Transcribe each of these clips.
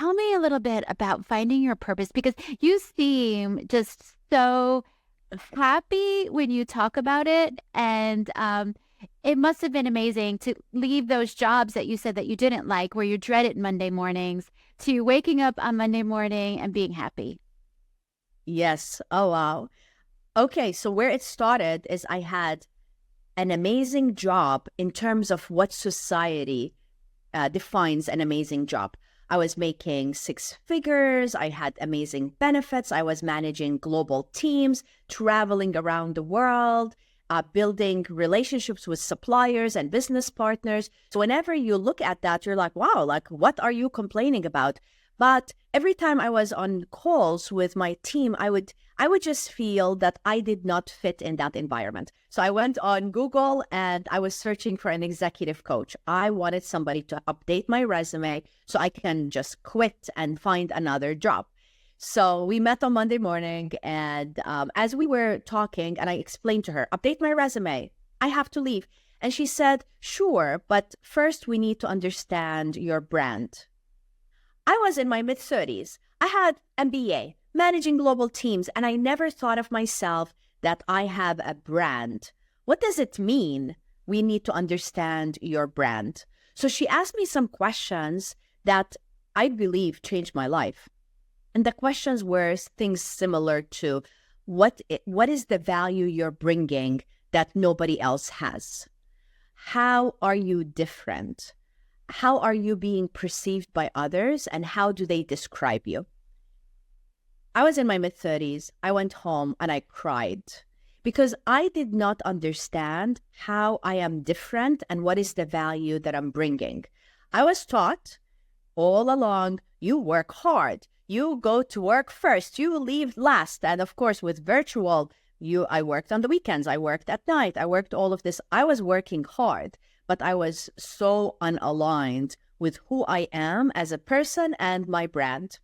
tell me a little bit about finding your purpose because you seem just so happy when you talk about it. And it must have been amazing to leave those jobs that you said that you didn't like, where you dreaded Monday mornings, to waking up on Monday morning and being happy. Yes. Oh, wow. Okay. So where it started is I had an amazing job in terms of what society defines an amazing job. I was making six figures. I had amazing benefits. I was managing global teams, traveling around the world, building relationships with suppliers and business partners. So whenever you look at that, you're like, wow, like, what are you complaining about? But every time I was on calls with my team, I would just feel that I did not fit in that environment. So I went on Google and I was searching for an executive coach. I wanted somebody to update my resume so I can just quit and find another job. So we met on Monday morning, and as we were talking, and I explained to her, update my resume. I have to leave. And she said, sure, but first we need to understand your brand. I was in my mid-30s. I had MBA, managing global teams, and I never thought of myself that I have a brand. What does it mean? We need to understand your brand. So she asked me some questions that I believe changed my life. And the questions were things similar to what is the value you're bringing that nobody else has? How are you different? How are you being perceived by others, and how do they describe you? I was in my mid-30s. I went home and I cried because I did not understand how I am different and what is the value that I'm bringing. I was taught all along, you work hard, you go to work first, you leave last. And of course, with virtual, I worked on the weekends, I worked at night, I worked all of this. I was working hard, but I was so unaligned with who I am as a person and my brand.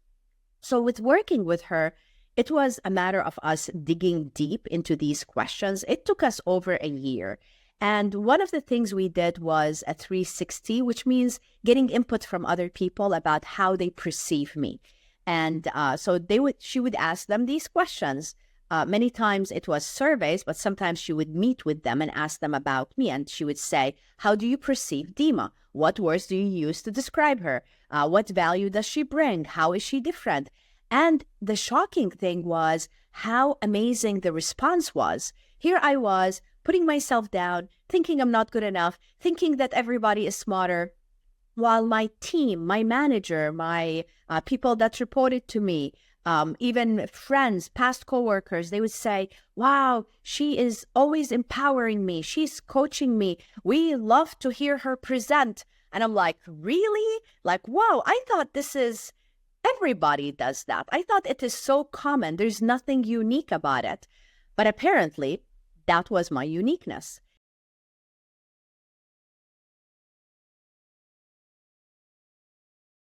So with working with her, it was a matter of us digging deep into these questions. It took us over a year. And one of the things we did was a 360, which means getting input from other people about how they perceive me. And so she would ask them these questions. Many times it was surveys, but sometimes she would meet with them and ask them about me. And she would say, how do you perceive Dima? What words do you use to describe her? What value does she bring? How is she different? And the shocking thing was how amazing the response was. Here I was putting myself down, thinking I'm not good enough, thinking that everybody is smarter, while my team, my manager, my people that reported to me, even friends, past coworkers, they would say, wow, she is always empowering me. She's coaching me. We love to hear her present. And I'm like, really? Like, wow, I thought everybody does that. I thought it is so common. There's nothing unique about it. But apparently, that was my uniqueness.